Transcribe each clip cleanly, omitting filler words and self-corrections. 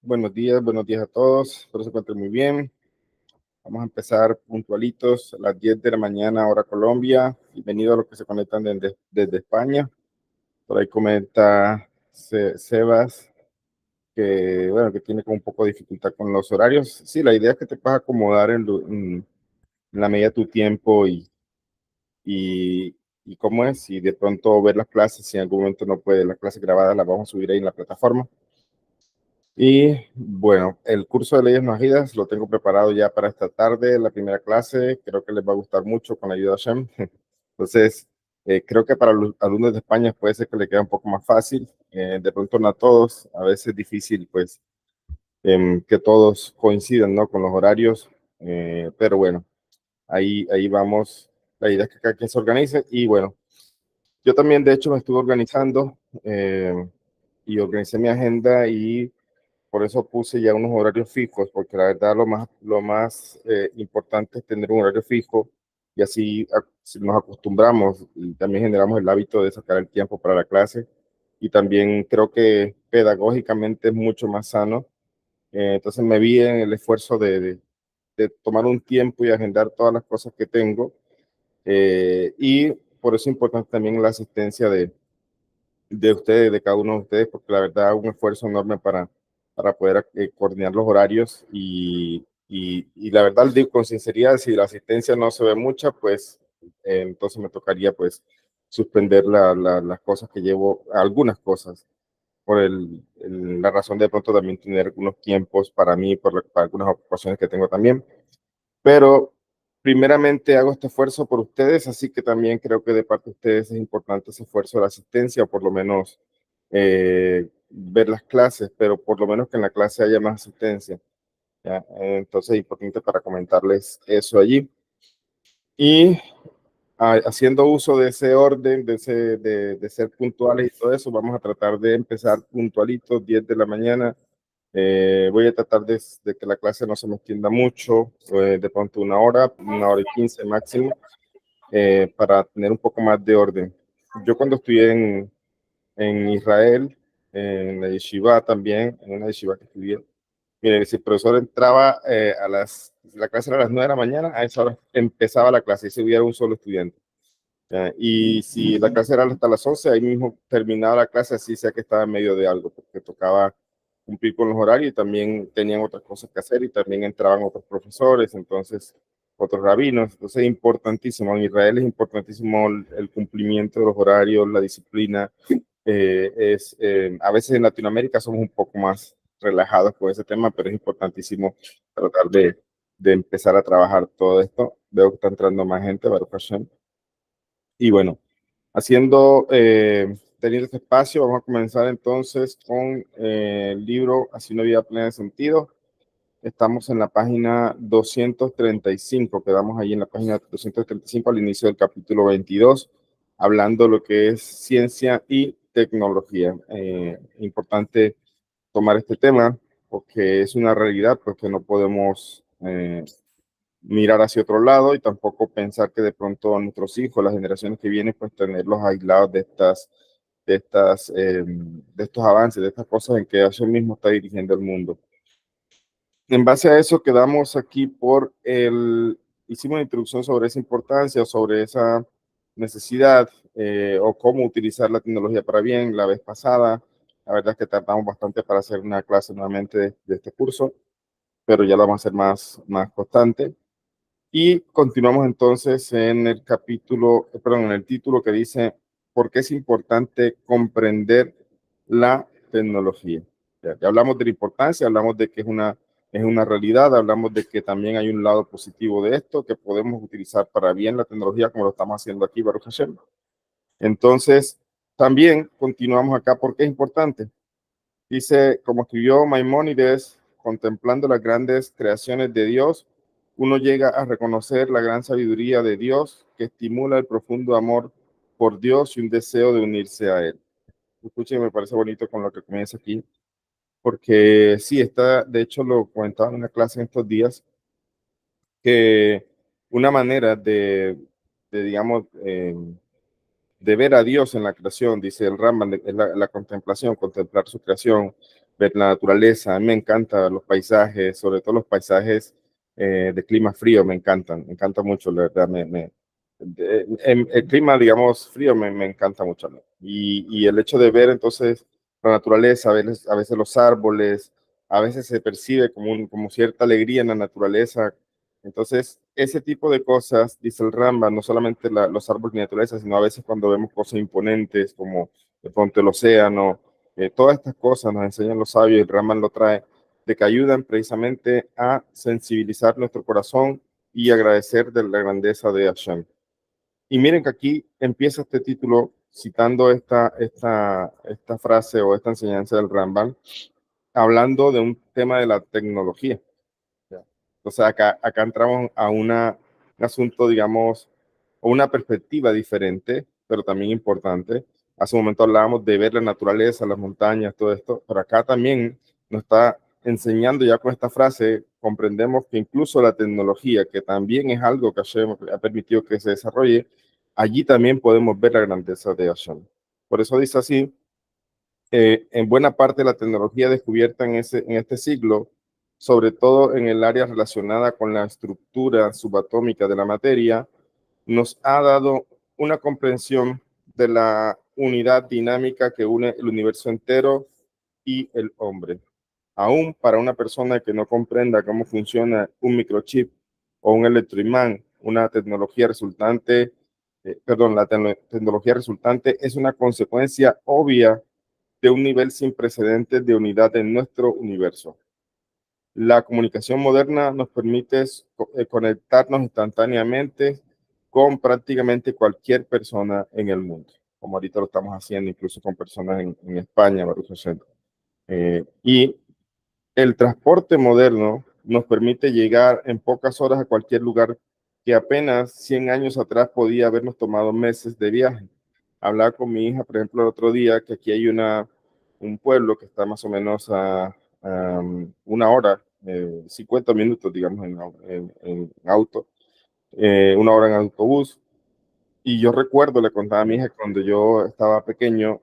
Buenos días a todos. Espero se encuentren muy bien. Vamos a empezar puntualitos a las 10 de la mañana, hora Colombia. Bienvenido a los que se conectan desde España. Por ahí comenta Sebas que tiene como un poco de dificultad con los horarios. Sí, la idea es que te puedas acomodar en la medida de tu tiempo y, y cómo es. Y de pronto ver las clases, si en algún momento no puede, las clases grabadas las vamos a subir ahí en la plataforma. Y bueno, el curso de leyes najidas lo tengo preparado ya para esta tarde, la primera clase. Creo que les va a gustar mucho con la ayuda de Shem. Entonces, creo que para los alumnos de España puede ser que le quede un poco más fácil. De pronto no a todos, a veces es difícil pues que todos coincidan, ¿no? Con los horarios. Pero bueno, ahí vamos. La idea es que cada quien se organice y bueno, yo también de hecho me estuve organizando y organicé mi agenda y por eso puse ya unos horarios fijos, porque la verdad lo más importante es tener un horario fijo y así si nos acostumbramos y también generamos el hábito de sacar el tiempo para la clase. Y también creo que pedagógicamente es mucho más sano. Entonces me vi en el esfuerzo de tomar un tiempo y agendar todas las cosas que tengo. Y por eso es importante también la asistencia de ustedes, de cada uno de ustedes, porque la verdad un esfuerzo enorme para poder coordinar los horarios y la verdad digo con sinceridad, si la asistencia no se ve mucha, pues entonces me tocaría pues suspender las cosas que llevo, algunas cosas, por la razón de pronto también tener algunos tiempos para mí, para algunas ocupaciones que tengo también. Pero primeramente hago este esfuerzo por ustedes, así que también creo que de parte de ustedes es importante ese esfuerzo de asistencia, o por lo menos ver las clases, pero por lo menos que en la clase haya más asistencia. ¿Ya? Entonces es importante para comentarles eso allí. Y haciendo uso de ese orden, de ser puntuales y todo eso, vamos a tratar de empezar puntualitos, 10 de la mañana. Voy a tratar de que la clase no se me extienda mucho, de pronto una hora y 15 máximo, para tener un poco más de orden. Yo cuando estudié en Israel, en la yeshiva también, en una yeshiva que estudié, mire, si el profesor entraba la clase era a las 9 de la mañana, a esa hora empezaba la clase y si hubiera un solo estudiante. Y si la clase era hasta las 11, ahí mismo terminaba la clase, así sea que estaba en medio de algo, porque tocaba cumplir con los horarios y también tenían otras cosas que hacer y también entraban otros profesores, entonces otros rabinos. Entonces es importantísimo, en Israel es importantísimo el cumplimiento de los horarios, la disciplina. A veces en Latinoamérica somos un poco más relajados con ese tema, pero es importantísimo tratar de empezar a trabajar todo esto. Veo que está entrando más gente, Baruch Hashem. Y bueno, teniendo este espacio, vamos a comenzar entonces con el libro Así una vida plena de sentido. Estamos en la página 235, quedamos ahí en la página 235 al inicio del capítulo 22, hablando de lo que es ciencia y tecnología. Importante tomar este tema porque es una realidad, porque no podemos mirar hacia otro lado y tampoco pensar que de pronto nuestros hijos, las generaciones que vienen, pues tenerlos aislados de estos avances, de estas cosas en que Dios mismo está dirigiendo el mundo. En base a eso quedamos aquí hicimos una introducción sobre esa importancia, sobre esa necesidad o cómo utilizar la tecnología para bien la vez pasada. La verdad es que tardamos bastante para hacer una clase nuevamente de este curso, pero ya lo vamos a hacer más constante. Y continuamos entonces en en el título que dice, ¿por qué es importante comprender la tecnología? Ya hablamos de la importancia, hablamos de que es una realidad, hablamos de que también hay un lado positivo de esto, que podemos utilizar para bien la tecnología como lo estamos haciendo aquí, Baruch Hashem. Entonces, también continuamos acá, ¿por qué es importante? Dice, como escribió Maimónides, contemplando las grandes creaciones de Dios, uno llega a reconocer la gran sabiduría de Dios que estimula el profundo amor por Dios y un deseo de unirse a Él. Escuchen, me parece bonito con lo que comienza aquí, porque sí, de hecho lo comentaba en una clase en estos días, que una manera digamos, de ver a Dios en la creación, dice el Rambam, es la contemplación, contemplar su creación, ver la naturaleza. A mí me encantan los paisajes, sobre todo los paisajes de clima frío, me encanta mucho, la verdad. El clima, digamos, frío me encanta mucho, ¿no? Y el hecho de ver entonces la naturaleza, a veces los árboles, a veces se percibe como cierta alegría en la naturaleza. Entonces, ese tipo de cosas, dice el Rambam, no solamente los árboles y la naturaleza, sino a veces cuando vemos cosas imponentes como de pronto el océano, todas estas cosas nos enseñan los sabios y el Rambam lo trae, de que ayudan precisamente a sensibilizar nuestro corazón y agradecer de la grandeza de Hashem. Y miren que aquí empieza este título citando esta frase o esta enseñanza del Rambam, hablando de un tema de la tecnología. Entonces acá entramos a un asunto, digamos, o una perspectiva diferente, pero también importante. Hace un momento hablábamos de ver la naturaleza, las montañas, todo esto, pero acá también nos está enseñando ya con esta frase, comprendemos que incluso la tecnología, que también es algo que Hashem ha permitido que se desarrolle, allí también podemos ver la grandeza de Hashem. Por eso dice así, en buena parte de la tecnología descubierta en este siglo, sobre todo en el área relacionada con la estructura subatómica de la materia, nos ha dado una comprensión de la unidad dinámica que une el universo entero y el hombre. Aún para una persona que no comprenda cómo funciona un microchip o un electroimán, una tecnología resultante, la tecnología resultante es una consecuencia obvia de un nivel sin precedentes de unidad en nuestro universo. La comunicación moderna nos permite conectarnos instantáneamente con prácticamente cualquier persona en el mundo, como ahorita lo estamos haciendo incluso con personas en España, Baruch Hashem. Y el transporte moderno nos permite llegar en pocas horas a cualquier lugar que apenas 100 años atrás podía habernos tomado meses de viaje. Hablaba con mi hija, por ejemplo, el otro día, que aquí hay un pueblo que está más o menos a una hora, 50 minutos, digamos, en auto, una hora en autobús. Y yo recuerdo, le contaba a mi hija, cuando yo estaba pequeño,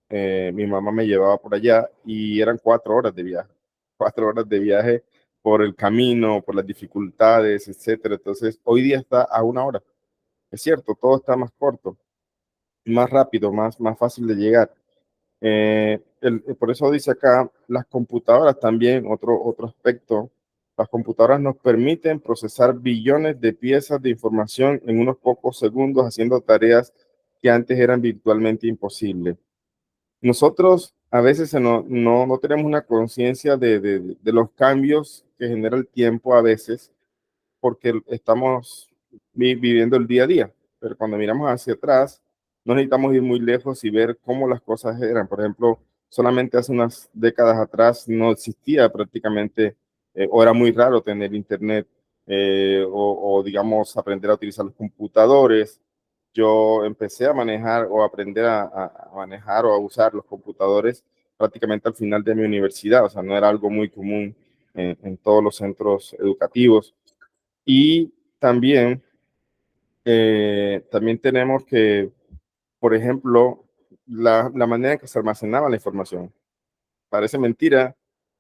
mi mamá me llevaba por allá y eran 4 horas de viaje, 4 horas de viaje por el camino, por las dificultades, etcétera. Entonces, hoy día está a una hora. Es cierto, todo está más corto, más rápido, más fácil de llegar. Por eso dice acá, las computadoras también, otro aspecto, las computadoras nos permiten procesar billones de piezas de información en unos pocos segundos, haciendo tareas que antes eran virtualmente imposibles. Nosotros a veces no tenemos una conciencia de los cambios que genera el tiempo a veces, porque estamos viviendo el día a día, pero cuando miramos hacia atrás, no necesitamos ir muy lejos y ver cómo las cosas eran. Por ejemplo, solamente hace unas décadas atrás no existía prácticamente, o era muy raro tener internet, o digamos aprender a utilizar los computadores. Yo empecé a manejar o aprender a manejar o a usar los computadores prácticamente al final de mi universidad, o sea, no era algo muy común en todos los centros educativos. Y también, también tenemos que, por ejemplo, la manera en que se almacenaba la información. Parece mentira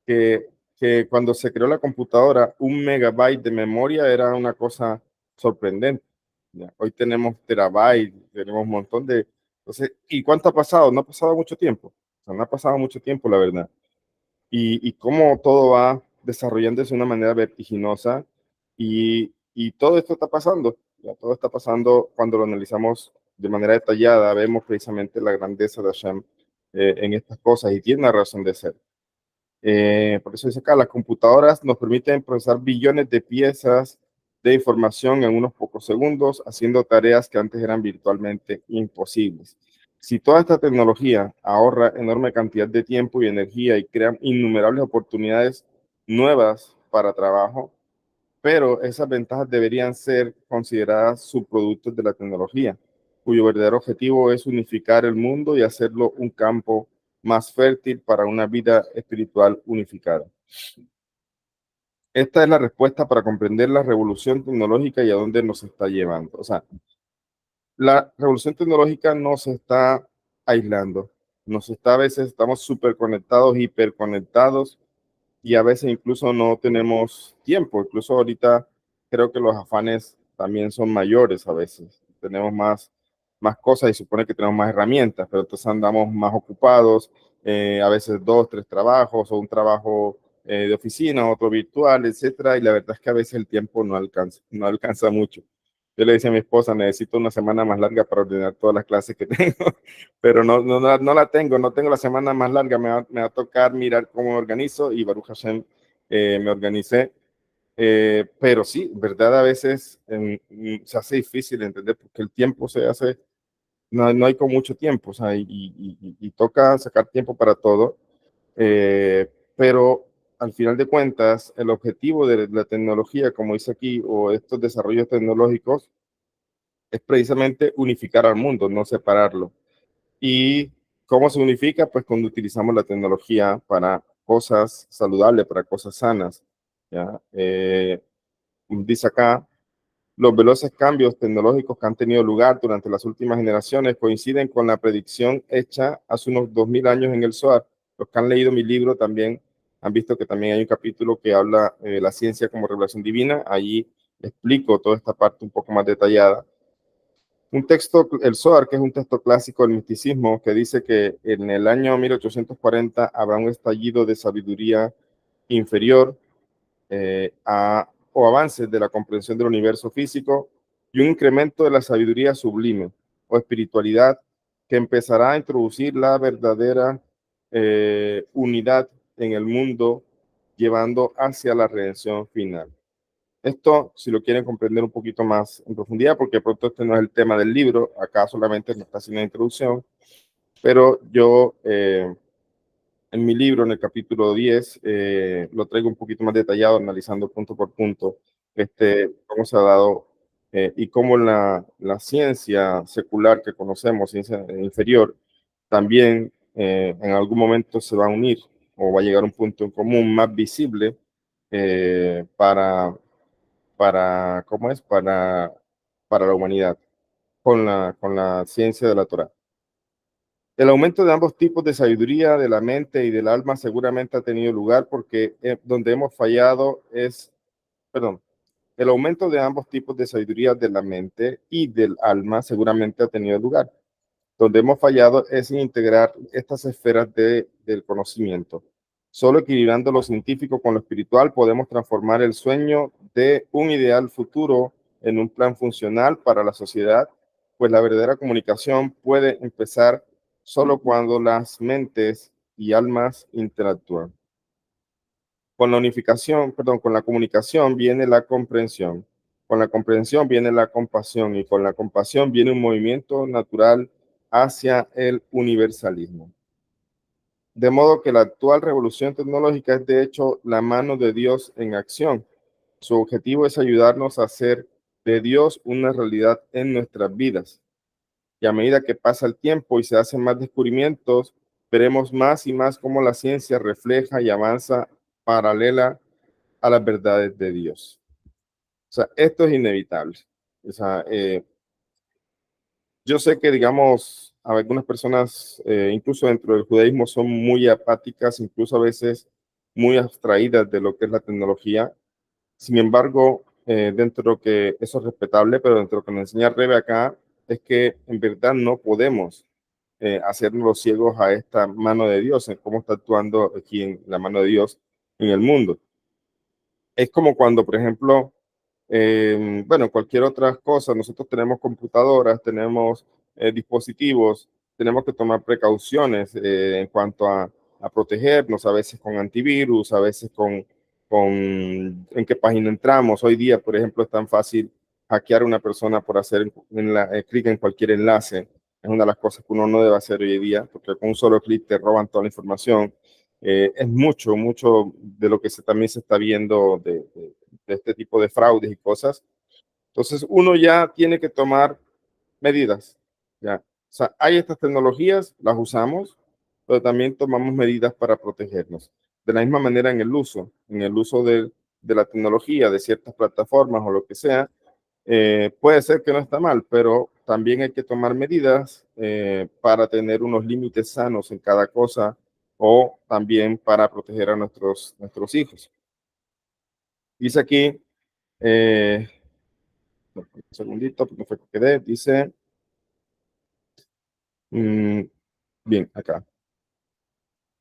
que cuando se creó la computadora, 1 megabyte de memoria era una cosa sorprendente. ¿Ya? Hoy tenemos terabytes, tenemos un montón de... Entonces, ¿y cuánto ha pasado? No ha pasado mucho tiempo. O sea, no ha pasado mucho tiempo, la verdad. Y cómo todo va desarrollándose de una manera vertiginosa y todo esto está pasando, ya todo está pasando cuando lo analizamos de manera detallada, vemos precisamente la grandeza de Hashem en estas cosas y tiene una razón de ser. Por eso dice acá, las computadoras nos permiten procesar billones de piezas de información en unos pocos segundos, haciendo tareas que antes eran virtualmente imposibles. Si toda esta tecnología ahorra enorme cantidad de tiempo y energía y crea innumerables oportunidades nuevas para trabajo, pero esas ventajas deberían ser consideradas subproductos de la tecnología, cuyo verdadero objetivo es unificar el mundo y hacerlo un campo más fértil para una vida espiritual unificada. Esta es la respuesta para comprender la revolución tecnológica y a dónde nos está llevando. O sea, la revolución tecnológica no se está aislando. nos está a veces, estamos súper conectados, hiperconectados, y a veces incluso no tenemos tiempo. Incluso ahorita creo que los afanes también son mayores a veces. Tenemos más cosas y supone que tenemos más herramientas, pero entonces andamos más ocupados, a veces dos, tres trabajos o un trabajo de oficina, otro virtual, etcétera, y la verdad es que a veces el tiempo no alcanza mucho. Yo le decía a mi esposa, necesito una semana más larga para ordenar todas las clases que tengo, pero no la tengo, no tengo la semana más larga, me va a tocar mirar cómo me organizo y Baruch Hashem me organicé. Pero sí, verdad, a veces se hace difícil entender porque el tiempo se hace, no hay con mucho tiempo, o sea, y toca sacar tiempo para todo, pero al final de cuentas, el objetivo de la tecnología, como dice aquí, o estos desarrollos tecnológicos, es precisamente unificar al mundo, no separarlo. ¿Y cómo se unifica? Pues cuando utilizamos la tecnología para cosas saludables, para cosas sanas. ¿Ya? Dice acá, los veloces cambios tecnológicos que han tenido lugar durante las últimas generaciones coinciden con la predicción hecha hace unos 2000 años en el Zohar. Los que han leído mi libro también han visto que también hay un capítulo que habla de la ciencia como revelación divina. Allí explico toda esta parte un poco más detallada. Un texto, el Zohar, que es un texto clásico del misticismo, que dice que en el año 1840 habrá un estallido de sabiduría inferior o avances de la comprensión del universo físico y un incremento de la sabiduría sublime o espiritualidad que empezará a introducir la verdadera unidad en el mundo, llevando hacia la redención final. Esto, si lo quieren comprender un poquito más en profundidad, porque de pronto este no es el tema del libro, acá solamente me está haciendo una introducción, pero yo en mi libro, en el capítulo 10, lo traigo un poquito más detallado, analizando punto por punto cómo se ha dado y cómo la ciencia secular que conocemos, ciencia inferior, también en algún momento se va a unir o va a llegar a un punto en común más visible ¿cómo es? Para la humanidad, con la ciencia de la Torah. El aumento de ambos tipos de sabiduría de la mente y del alma seguramente ha tenido lugar porque donde hemos fallado es, perdón, el aumento de ambos tipos de sabiduría de la mente y del alma seguramente ha tenido lugar. Donde hemos fallado es en integrar estas esferas del conocimiento. Solo equilibrando lo científico con lo espiritual podemos transformar el sueño de un ideal futuro en un plan funcional para la sociedad, pues la verdadera comunicación puede empezar solo cuando las mentes y almas interactúan. Con la unificación, perdón, con la comunicación viene la comprensión. Con la comprensión viene la compasión y con la compasión viene un movimiento natural hacia el universalismo. De modo que la actual revolución tecnológica es de hecho la mano de Dios en acción. Su objetivo es ayudarnos a hacer de Dios una realidad en nuestras vidas. Y a medida que pasa el tiempo y se hacen más descubrimientos, veremos más y más cómo la ciencia refleja y avanza paralela a las verdades de Dios. O sea, esto es inevitable. O sea, yo sé que, digamos, algunas personas, incluso dentro del judaísmo, son muy apáticas, incluso a veces muy abstraídas de lo que es la tecnología. Sin embargo, dentro de lo que eso es respetable, pero dentro de lo que nos enseña Rebe acá, es que en verdad no podemos hacernos los ciegos a esta mano de Dios, en cómo está actuando aquí en la mano de Dios en el mundo. Es como cuando, por ejemplo, bueno, cualquier otra cosa, nosotros tenemos computadoras, tenemos dispositivos, tenemos que tomar precauciones en cuanto a protegernos, a veces con antivirus, a veces con en qué página entramos. Hoy día, por ejemplo, es tan fácil hackear a una persona por hacer clic en cualquier enlace. Es una de las cosas que uno no debe hacer hoy día, porque con un solo clic te roban toda la información. Es mucho de lo que también se está viendo de este tipo de fraudes y cosas. Entonces, uno ya tiene que tomar medidas. ¿Ya? O sea, hay estas tecnologías, las usamos, pero también tomamos medidas para protegernos. De la misma manera en el uso de la tecnología, de ciertas plataformas o lo que sea, puede ser que no está mal, pero también hay que tomar medidas para tener unos límites sanos en cada cosa o también para proteger a nuestros hijos. Dice aquí, un segundito, porque fue que quedé, dice, bien, acá.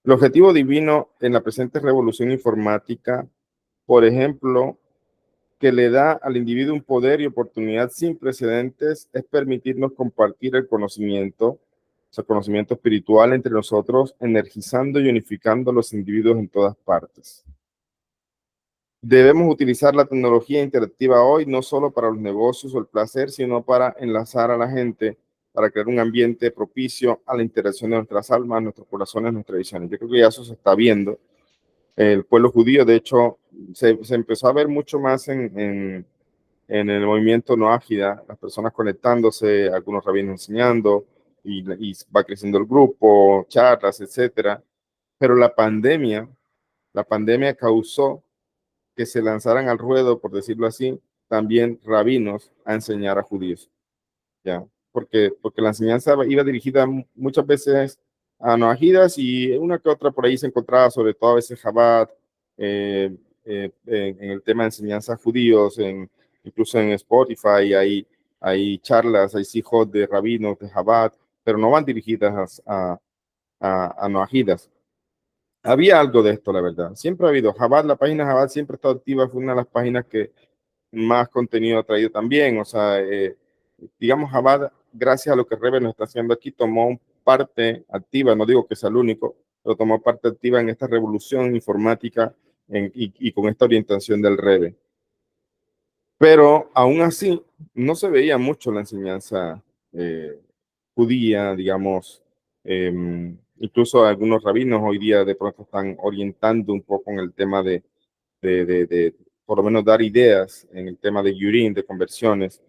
El objetivo divino en la presente revolución informática, por ejemplo, que le da al individuo un poder y oportunidad sin precedentes, es permitirnos compartir el conocimiento, o sea, conocimiento espiritual entre nosotros, energizando y unificando a los individuos en todas partes. Debemos utilizar la tecnología interactiva hoy no solo para los negocios o el placer, sino para enlazar a la gente, para crear un ambiente propicio a la interacción de nuestras almas, nuestros corazones, nuestras visiones. Yo creo que ya eso se está viendo. El pueblo judío, de hecho, se empezó a ver mucho más en el movimiento no ágida, las personas conectándose, algunos rabinos enseñando, y va creciendo el grupo, charlas, etcétera. Pero la pandemia causó que se lanzaran al ruedo, por decirlo así, también rabinos a enseñar a judíos, ¿ya? Porque la enseñanza iba dirigida muchas veces a noajidas y una que otra por ahí se encontraba, sobre todo a veces Chabad, en el tema de enseñanza a judíos, incluso en Spotify hay charlas, hay hijos de rabinos de Chabad, pero no van dirigidas a noajidas. Había algo de esto, la verdad. Siempre ha habido. Chabad, la página Chabad siempre ha estado activa, fue una de las páginas que más contenido ha traído también. O sea, digamos, Chabad, gracias a lo que Rebe nos está haciendo aquí, tomó parte activa, no digo que sea el único, pero tomó parte activa en esta revolución informática y con esta orientación del Rebe. Pero aún así, no se veía mucho la enseñanza judía, digamos. Incluso algunos rabinos hoy día de pronto están orientando un poco en el tema de por lo menos dar ideas en el tema de Yurim, de conversiones.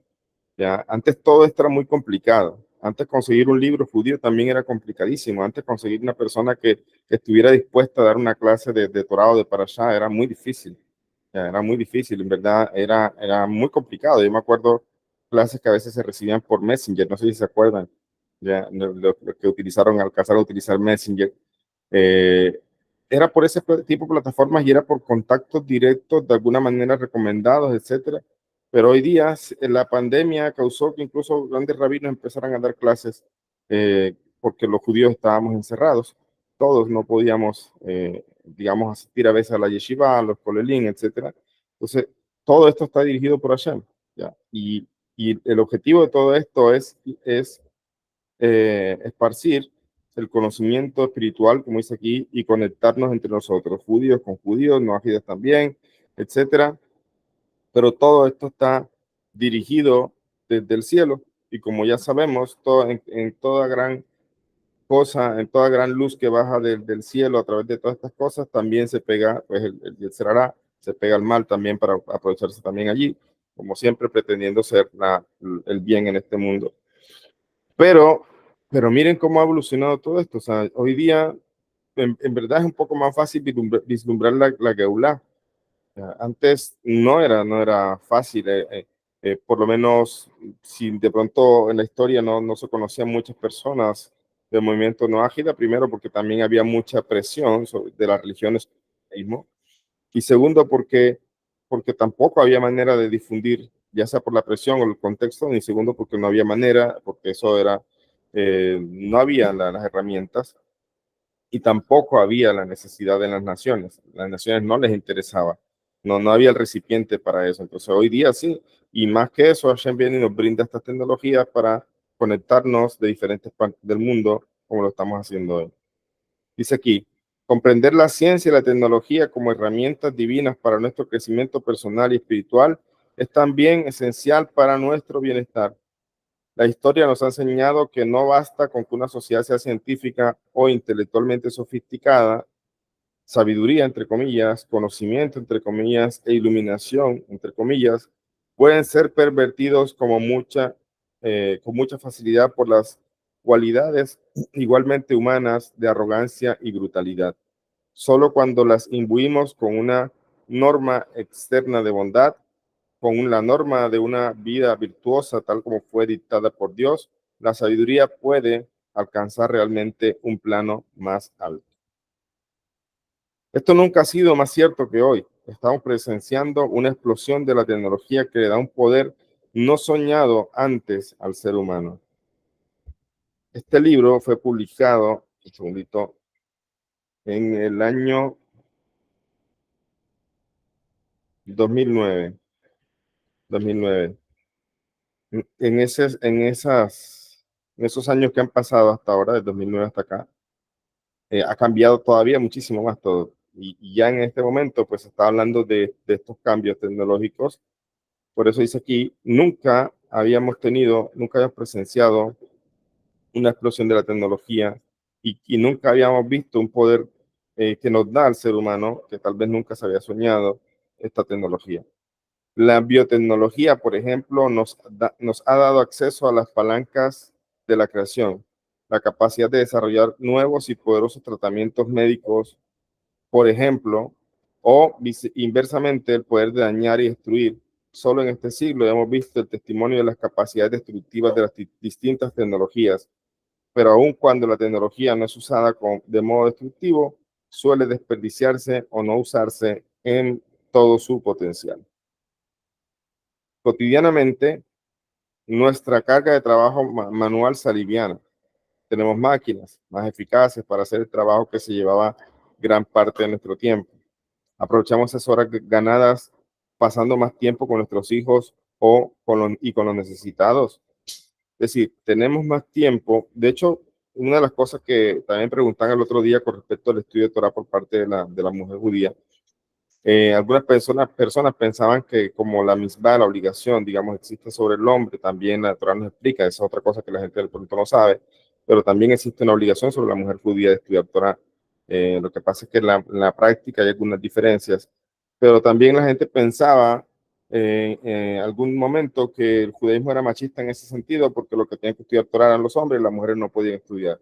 ¿Ya? Antes todo esto era muy complicado. Antes conseguir un libro judío también era complicadísimo. Antes conseguir una persona que estuviera dispuesta a dar una clase de Torah o de Parashá era muy difícil. Ya, era muy difícil, en verdad era muy complicado. Yo me acuerdo clases que a veces se recibían por Messenger, no sé si se acuerdan, ya, lo que utilizaron, alcanzaron a utilizar Messenger. Eh, Era por ese tipo de plataformas y era por contactos directos, de alguna manera recomendados, etcétera. Pero hoy día la pandemia causó que incluso grandes rabinos empezaran a dar clases porque los judíos estábamos encerrados. Todos no podíamos, digamos, asistir a veces a la yeshiva, a los kolelín, etcétera. Entonces, todo esto está dirigido por Hashem, ¿ya? Y el objetivo de todo esto es esparcir el conocimiento espiritual, como dice aquí, y conectarnos entre nosotros, judíos con judíos, no ágidas también, etcétera. Pero todo esto está dirigido desde el cielo, y como ya sabemos, en toda gran cosa, en toda gran luz que baja del cielo a través de todas estas cosas, también se pega, pues el Yetzirará, se pega al mal también para aprovecharse también allí, como siempre pretendiendo ser el bien en este mundo. Pero, pero miren cómo ha evolucionado todo esto. O sea, hoy día, en verdad, es un poco más fácil vislumbrar la Geulá. Antes no era fácil. Por lo menos, si de pronto en la historia no se conocían muchas personas del movimiento no ágida, primero porque también había mucha presión de las religiones mismo, y segundo porque tampoco había manera de difundir, ya sea por la presión o el contexto, ni segundo porque no había manera, porque eso era, no había las herramientas y tampoco había la necesidad de las naciones. Las naciones no les interesaba, no había el recipiente para eso. Entonces hoy día sí, y más que eso, Hashem viene y nos brinda estas tecnologías para conectarnos de diferentes partes del mundo, como lo estamos haciendo hoy. Dice aquí, comprender la ciencia y la tecnología como herramientas divinas para nuestro crecimiento personal y espiritual es también esencial para nuestro bienestar. La historia nos ha enseñado que no basta con que una sociedad sea científica o intelectualmente sofisticada, sabiduría, entre comillas, conocimiento, entre comillas, e iluminación, entre comillas, pueden ser pervertidos con mucha facilidad por las cualidades igualmente humanas de arrogancia y brutalidad. Solo cuando las imbuimos con una norma externa de bondad, con la norma de una vida virtuosa tal como fue dictada por Dios, la sabiduría puede alcanzar realmente un plano más alto. Esto nunca ha sido más cierto que hoy. Estamos presenciando una explosión de la tecnología que le da un poder no soñado antes al ser humano. Este libro fue publicado, un segundito, en el año 2009. 2009. En esos años que han pasado hasta ahora, de 2009 hasta acá, ha cambiado todavía muchísimo más todo. Y ya en este momento, pues se está hablando de estos cambios tecnológicos. Por eso dice aquí, nunca habíamos presenciado una explosión de la tecnología y nunca habíamos visto un poder que nos da al ser humano, que tal vez nunca se había soñado esta tecnología. La biotecnología, por ejemplo, nos ha dado acceso a las palancas de la creación, la capacidad de desarrollar nuevos y poderosos tratamientos médicos, por ejemplo, o inversamente el poder de dañar y destruir. Solo en este siglo hemos visto el testimonio de las capacidades destructivas de las distintas tecnologías, pero aun cuando la tecnología no es usada de modo destructivo, suele desperdiciarse o no usarse en todo su potencial. Cotidianamente, nuestra carga de trabajo manual se aliviana. Tenemos máquinas más eficaces para hacer el trabajo que se llevaba gran parte de nuestro tiempo. Aprovechamos esas horas ganadas pasando más tiempo con nuestros hijos y con los necesitados. Es decir, tenemos más tiempo. De hecho, una de las cosas que también preguntan el otro día con respecto al estudio de Torah por parte de la mujer judía, algunas personas pensaban que como la misma, la obligación, digamos, existe sobre el hombre, también la Torah nos explica, esa es otra cosa que la gente del pronto no sabe, pero también existe una obligación sobre la mujer judía de estudiar Torah. Lo que pasa es que en la práctica hay algunas diferencias, pero también la gente pensaba en algún momento que el judaísmo era machista en ese sentido, porque lo que tenían que estudiar Torah eran los hombres y las mujeres no podían estudiar.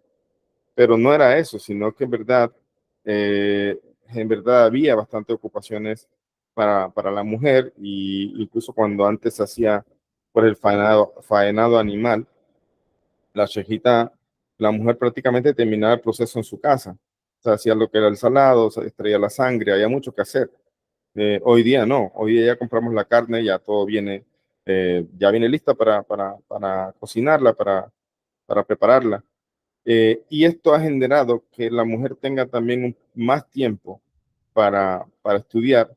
Pero no era eso, sino que en verdad había bastantes ocupaciones para la mujer, y incluso cuando antes se hacía por el faenado animal, la shejita, la mujer prácticamente terminaba el proceso en su casa. O sea, hacía lo que era el salado, se extraía la sangre, había mucho que hacer. Hoy día no, hoy día ya compramos la carne, ya todo viene, ya viene lista para cocinarla, para prepararla. Y esto ha generado que la mujer tenga también más tiempo para estudiar.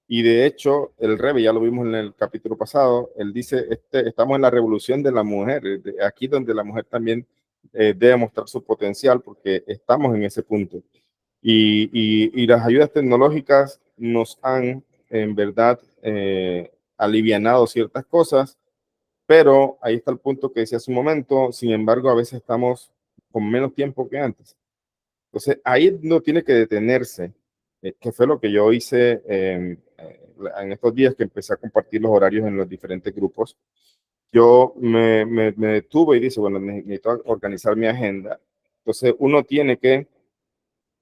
Y de hecho, el Rebbe, ya lo vimos en el capítulo pasado, él dice, estamos en la revolución de la mujer, aquí donde la mujer también debe mostrar su potencial, porque estamos en ese punto. Y las ayudas tecnológicas nos han, en verdad, alivianado ciertas cosas, pero ahí está el punto que decía hace un momento. Sin embargo, a veces estamos con menos tiempo que antes. Entonces, ahí no tiene que detenerse, que fue lo que yo hice en estos días que empecé a compartir los horarios en los diferentes grupos. Yo me detuve y dije, bueno, necesito organizar mi agenda. Entonces, uno tiene que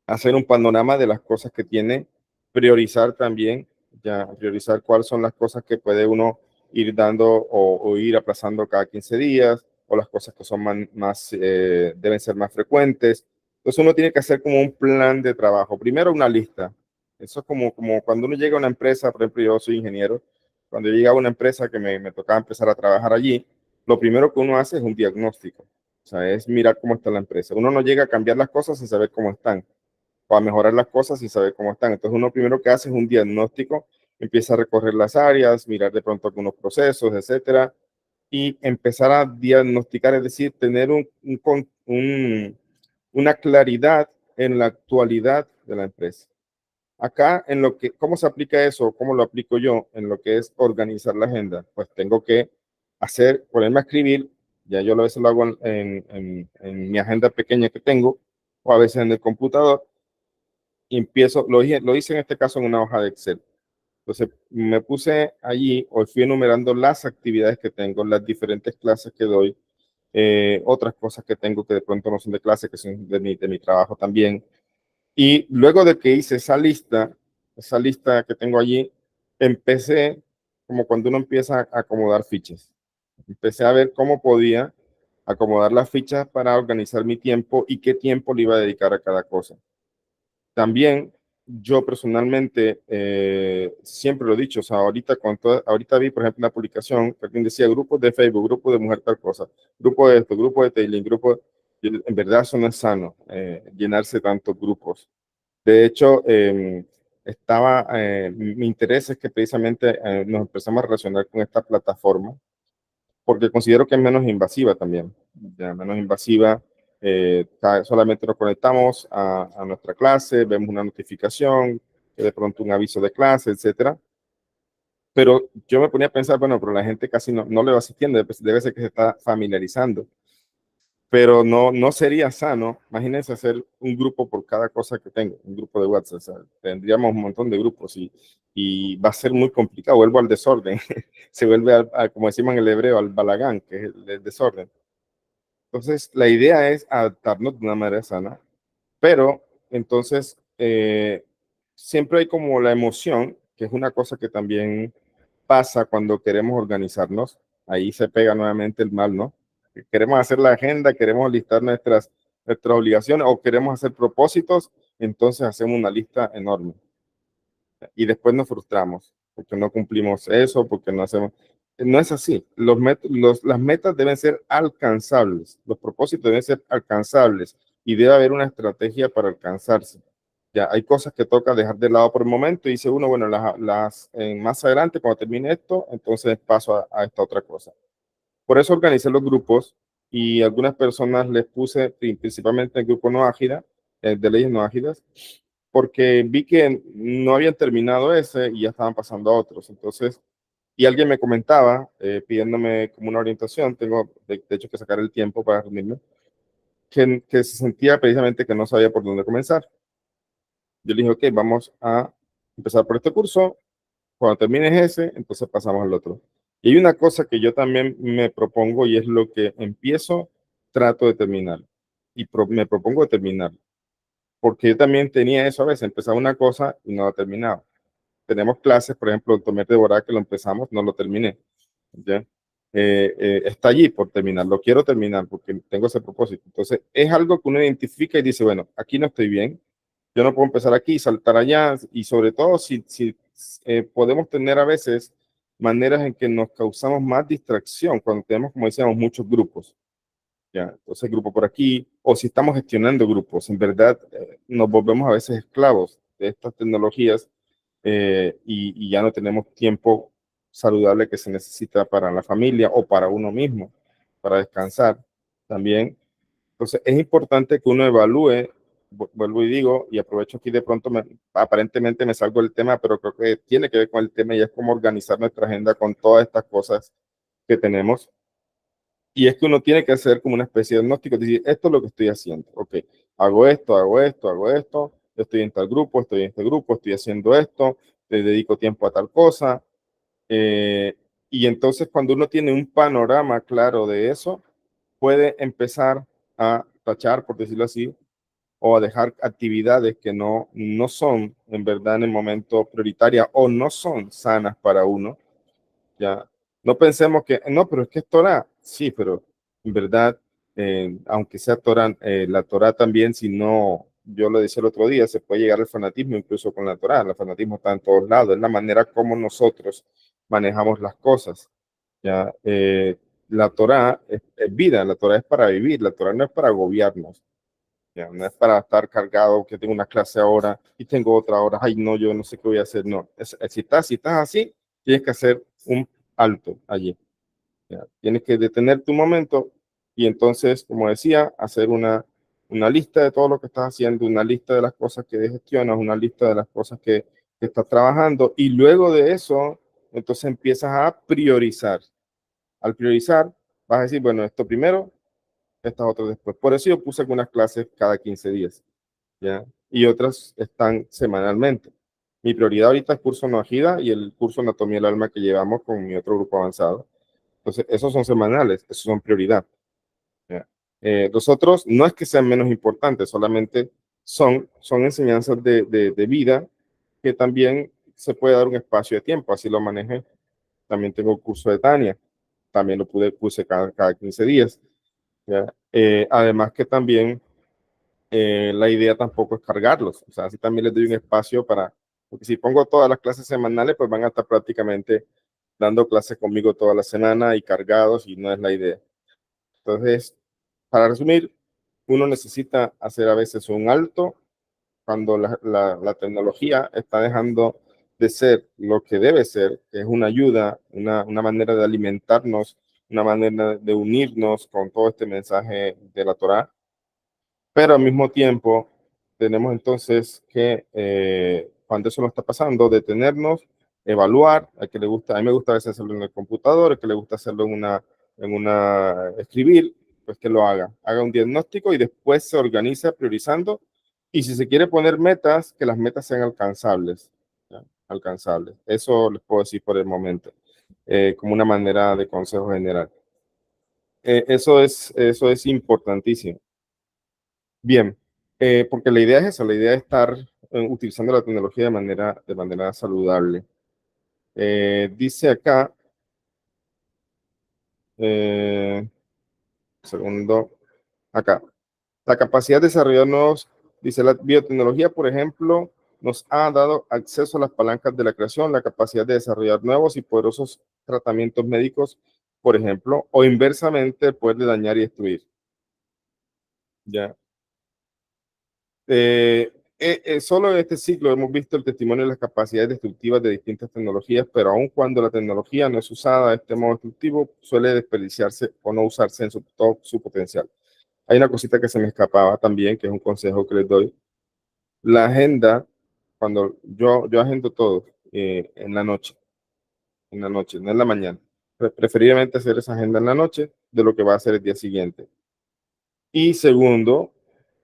hacer un panorama de las cosas que tiene, priorizar también, ya priorizar cuáles son las cosas que puede uno ir dando o ir aplazando cada 15 días, o las cosas que son deben ser más frecuentes. Entonces uno tiene que hacer como un plan de trabajo. Primero una lista. Eso es como cuando uno llega a una empresa, por ejemplo, yo soy ingeniero, cuando llega a una empresa que me tocaba empezar a trabajar allí, lo primero que uno hace es un diagnóstico. O sea, es mirar cómo está la empresa. Uno no llega a cambiar las cosas sin saber cómo están, o a mejorar las cosas sin saber cómo están. Entonces uno primero que hace es un diagnóstico, empieza a recorrer las áreas, mirar de pronto algunos procesos, etcétera, y empezar a diagnosticar, es decir, tener una claridad en la actualidad de la empresa. Acá, ¿cómo se aplica eso? ¿Cómo lo aplico yo en lo que es organizar la agenda? Pues tengo que ponerme a escribir, ya yo a veces lo hago en mi agenda pequeña que tengo, o a veces en el computador, y lo hice en este caso en una hoja de Excel. Entonces me puse allí, hoy fui enumerando las actividades que tengo, las diferentes clases que doy, otras cosas que tengo que de pronto no son de clase, que son de mi trabajo también. Y luego de que hice esa lista que tengo allí, empecé como cuando uno empieza a acomodar fichas. Empecé a ver cómo podía acomodar las fichas para organizar mi tiempo y qué tiempo le iba a dedicar a cada cosa. También yo personalmente siempre lo he dicho, o sea, ahorita vi, por ejemplo, una publicación que alguien decía grupos de Facebook, grupo de mujer tal cosa, grupo de esto, grupo de Tailing, en verdad eso no es sano, llenarse tantos grupos. De hecho, mi interés es que precisamente nos empezamos a relacionar con esta plataforma porque considero que es menos invasiva también, ya menos invasiva. Solamente nos conectamos a nuestra clase, vemos una notificación, de pronto un aviso de clase, etcétera. Pero yo me ponía a pensar, bueno, pero la gente casi no le va asistiendo, debe ser que se está familiarizando. Pero no sería sano, imagínense hacer un grupo por cada cosa que tengo, un grupo de WhatsApp, o sea, tendríamos un montón de grupos y va a ser muy complicado, vuelvo al desorden, se vuelve, como decimos en el hebreo, al balagán, que es el desorden. Entonces, la idea es adaptarnos de una manera sana, pero entonces siempre hay como la emoción, que es una cosa que también pasa cuando queremos organizarnos. Ahí se pega nuevamente el mal, ¿no? Queremos hacer la agenda, queremos listar nuestras obligaciones o queremos hacer propósitos, entonces hacemos una lista enorme y después nos frustramos porque no cumplimos eso, porque no hacemos. No es así. Las metas deben ser alcanzables, los propósitos deben ser alcanzables y debe haber una estrategia para alcanzarse. Ya hay cosas que toca dejar de lado por el momento y dice uno, bueno, más adelante, cuando termine esto, entonces paso a esta otra cosa. Por eso organicé los grupos y algunas personas les puse principalmente el grupo no ágida, de leyes no ágidas, porque vi que no habían terminado ese y ya estaban pasando a otros. Entonces, y alguien me comentaba, pidiéndome como una orientación, tengo de hecho que sacar el tiempo para reunirme, que se sentía precisamente que no sabía por dónde comenzar. Yo le dije, ok, vamos a empezar por este curso, cuando termines ese, entonces pasamos al otro. Y hay una cosa que yo también me propongo y es lo que empiezo, trato de terminar. Me propongo terminar. Porque yo también tenía eso a veces, empezaba una cosa y no la terminaba. Tenemos clases, por ejemplo, el Tomer de Borá, que lo empezamos, no lo terminé. ¿Ya? Está allí por terminar, lo quiero terminar porque tengo ese propósito. Entonces, es algo que uno identifica y dice, bueno, aquí no estoy bien, yo no puedo empezar aquí y saltar allá, y sobre todo si podemos tener a veces maneras en que nos causamos más distracción cuando tenemos, como decíamos, muchos grupos. ¿Ya? Entonces, grupo por aquí, o si estamos gestionando grupos, en verdad nos volvemos a veces esclavos de estas tecnologías y ya no tenemos tiempo saludable que se necesita para la familia o para uno mismo, para descansar también. Entonces, es importante que uno evalúe, vuelvo y digo, y aprovecho aquí de pronto, aparentemente me salgo del tema, pero creo que tiene que ver con el tema y es cómo organizar nuestra agenda con todas estas cosas que tenemos. Y es que uno tiene que hacer como una especie de diagnóstico, es decir, esto es lo que estoy haciendo. Ok, hago esto, hago esto, hago esto, estoy en tal grupo, estoy en este grupo, estoy haciendo esto, le dedico tiempo a tal cosa. eh, y entonces cuando uno tiene un panorama claro de eso, puede empezar a tachar, por decirlo así, o a dejar actividades que no son en verdad en el momento prioritarias o no son sanas para uno. Ya, no pensemos que, no, pero es que es Torah. Sí, pero en verdad, aunque sea Torah, la Torah también, si no, yo lo decía el otro día, se puede llegar al fanatismo incluso con la Torah. El fanatismo está en todos lados, es la manera como nosotros manejamos las cosas. Ya, la Torah es vida, la Torah es para vivir, la Torah no es para agobiarnos. Ya, no es para estar cargado, que tengo una clase ahora y tengo otra hora, ay no, yo no sé qué voy a hacer, no. Si estás así, tienes que hacer un alto allí. Ya. Tienes que detenerte un momento y entonces, como decía, hacer una lista de todo lo que estás haciendo, una lista de las cosas que gestionas, una lista de las cosas que estás trabajando y luego de eso, entonces empiezas a priorizar. Al priorizar, vas a decir, bueno, esto primero, estas otras después. Por eso yo puse algunas clases cada 15 días, ¿ya? Y otras están semanalmente. Mi prioridad ahorita es curso no agida y el curso Anatomía del Alma que llevamos con mi otro grupo avanzado. Entonces, esos son semanales, esos son prioridad. ¿Ya? Los otros no es que sean menos importantes, solamente son enseñanzas de vida que también se puede dar un espacio de tiempo, así lo manejé. también tengo curso de Tania, también puse cada 15 días. ¿Ya? Además que también la idea tampoco es cargarlos, o sea, así también les doy un espacio porque si pongo todas las clases semanales, pues van a estar prácticamente dando clases conmigo toda la semana y cargados y no es la idea. Entonces, para resumir, uno necesita hacer a veces un alto cuando la tecnología está dejando de ser lo que debe ser, que es una ayuda, una manera de alimentarnos, una manera de unirnos con todo este mensaje de la Torá, pero al mismo tiempo tenemos entonces que, cuando eso no está pasando, detenernos, evaluar, a mí me gusta a veces hacerlo en el computador, al que le gusta hacerlo escribir, pues que lo haga un diagnóstico y después se organiza priorizando, y si se quiere poner metas, que las metas sean alcanzables, ¿ya? Alcanzables. Eso les puedo decir por el momento, como una manera de consejo general. Eso es importantísimo. Bien, porque la idea es esa, la idea es estar utilizando la tecnología de manera saludable. Dice acá, eh, segundo, acá, la capacidad de desarrollar nuevos, dice la biotecnología, por ejemplo, nos ha dado acceso a las palancas de la creación, la capacidad de desarrollar nuevos y poderosos tratamientos médicos, por ejemplo, o inversamente el poder de dañar y destruir. Ya. Solo en este ciclo hemos visto el testimonio de las capacidades destructivas de distintas tecnologías, pero aun cuando la tecnología no es usada de este modo destructivo, suele desperdiciarse o no usarse en todo su potencial. Hay una cosita que se me escapaba también, que es un consejo que les doy. La agenda, cuando yo agendo todo en la noche, no en la mañana. Preferiblemente hacer esa agenda en la noche de lo que va a hacer el día siguiente. Y segundo,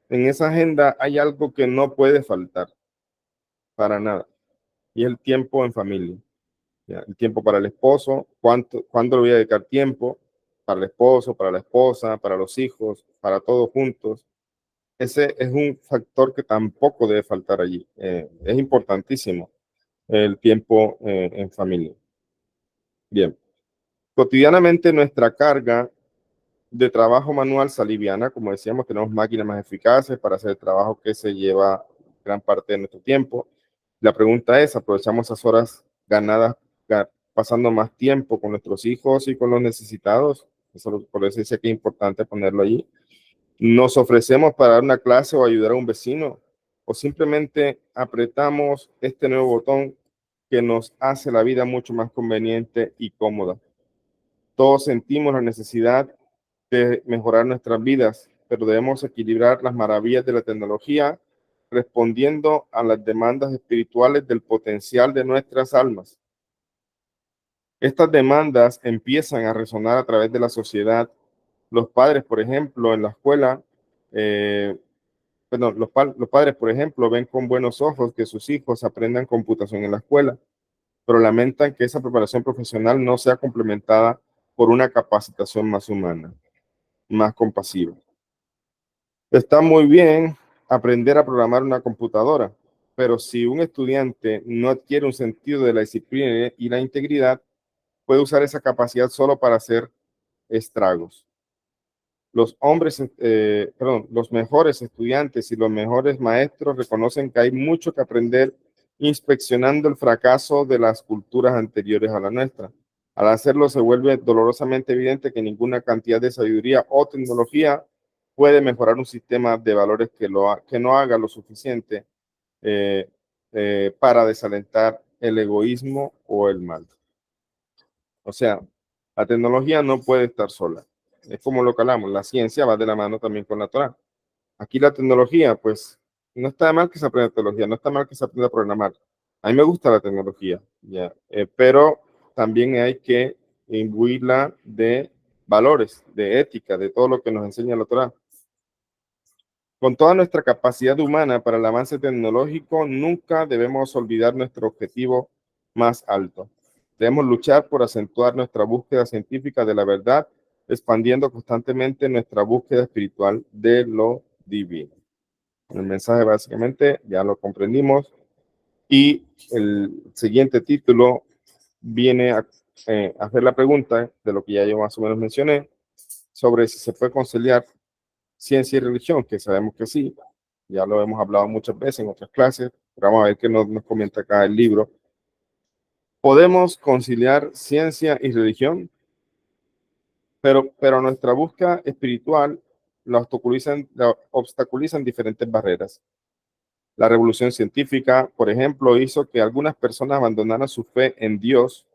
en esa agenda hay algo que no puede faltar para nada, y es el tiempo en familia. ¿Ya? El tiempo para el esposo, cuánto le voy a dedicar tiempo para el esposo, para la esposa, para los hijos, para todos juntos. Ese es un factor que tampoco debe faltar allí. Es importantísimo el tiempo en familia. Bien, cotidianamente nuestra carga de trabajo manual se aliviana, como decíamos, tenemos máquinas más eficaces para hacer el trabajo que se lleva gran parte de nuestro tiempo. La pregunta es, ¿aprovechamos esas horas ganadas pasando más tiempo con nuestros hijos y con los necesitados? Por eso dice que es importante ponerlo allí. ¿Nos ofrecemos para dar una clase o ayudar a un vecino? ¿O simplemente apretamos este nuevo botón que nos hace la vida mucho más conveniente y cómoda? Todos sentimos la necesidad de mejorar nuestras vidas, pero debemos equilibrar las maravillas de la tecnología respondiendo a las demandas espirituales del potencial de nuestras almas. Estas demandas empiezan a resonar a través de la sociedad. Los padres, por ejemplo, en la escuela, los padres, por ejemplo, ven con buenos ojos que sus hijos aprendan computación en la escuela, pero lamentan que esa preparación profesional no sea complementada por una capacitación más humana, más compasiva. Está muy bien aprender a programar una computadora, pero si un estudiante no adquiere un sentido de la disciplina y la integridad, puede usar esa capacidad solo para hacer estragos. Los mejores estudiantes y los mejores maestros reconocen que hay mucho que aprender inspeccionando el fracaso de las culturas anteriores a la nuestra. Al hacerlo, se vuelve dolorosamente evidente que ninguna cantidad de sabiduría o tecnología puede mejorar un sistema de valores que no haga lo suficiente eh, para desalentar el egoísmo o el mal. O sea, la tecnología no puede estar sola. Es como lo calamos, la ciencia va de la mano también con la Torah. Aquí la tecnología, pues, no está mal que se aprenda tecnología, no está mal que se aprenda a programar. A mí me gusta la tecnología, ya, pero también hay que imbuirla de valores, de ética, de todo lo que nos enseña la Torah. Con toda nuestra capacidad humana para el avance tecnológico, nunca debemos olvidar nuestro objetivo más alto. Debemos luchar por acentuar nuestra búsqueda científica de la verdad, expandiendo constantemente nuestra búsqueda espiritual de lo divino. El mensaje básicamente ya lo comprendimos, y el siguiente título viene hacer la pregunta de lo que ya yo más o menos mencioné, sobre si se puede conciliar ciencia y religión, que sabemos que sí, ya lo hemos hablado muchas veces en otras clases, pero vamos a ver qué nos comenta acá el libro. Podemos conciliar ciencia y religión, pero nuestra búsqueda espiritual la obstaculizan diferentes barreras. La revolución científica, por ejemplo, hizo que algunas personas abandonaran su fe en Dios,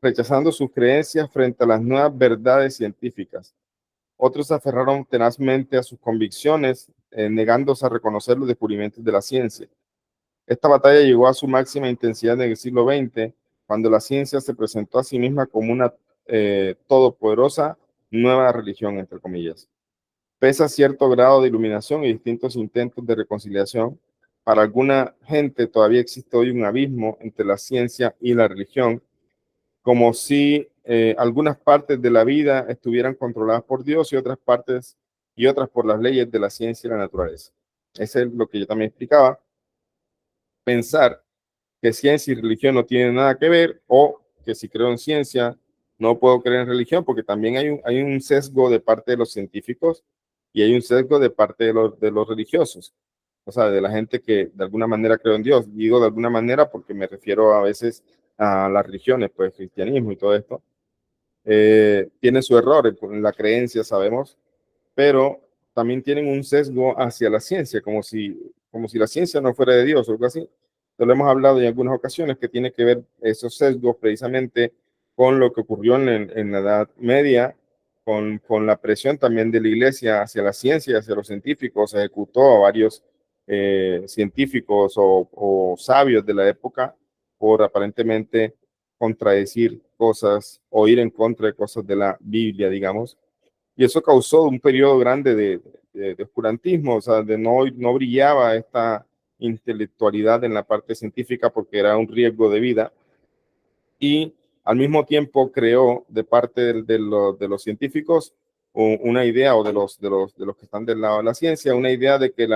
rechazando sus creencias frente a las nuevas verdades científicas. Otros se aferraron tenazmente a sus convicciones, negándose a reconocer los descubrimientos de la ciencia. Esta batalla llegó a su máxima intensidad en el siglo XX, cuando la ciencia se presentó a sí misma como una todopoderosa nueva religión, entre comillas. Pese a cierto grado de iluminación y distintos intentos de reconciliación, para alguna gente todavía existe hoy un abismo entre la ciencia y la religión, como si algunas partes de la vida estuvieran controladas por Dios y otras por las leyes de la ciencia y la naturaleza. Eso es lo que yo también explicaba. Pensar que ciencia y religión no tienen nada que ver, o que si creo en ciencia no puedo creer en religión, porque también hay un sesgo de parte de los científicos y hay un sesgo de parte de los religiosos, o sea, de la gente que de alguna manera cree en Dios. Digo de alguna manera porque me refiero a veces a las religiones, pues cristianismo y todo esto. Tiene su error en la creencia, sabemos, pero también tienen un sesgo hacia la ciencia, como si la ciencia no fuera de Dios o algo así. Entonces, lo hemos hablado en algunas ocasiones, que tiene que ver esos sesgos precisamente con lo que ocurrió en la Edad Media, con la presión también de la iglesia hacia la ciencia, hacia los científicos. Se ejecutó a varios científicos o sabios de la época por aparentemente contradecir cosas o ir en contra de cosas de la Biblia, digamos. Y eso causó un periodo grande de oscurantismo, o sea, no brillaba esta intelectualidad en la parte científica porque era un riesgo de vida, y al mismo tiempo creó de parte de los científicos una idea, o de los que están del lado de la ciencia, una idea de que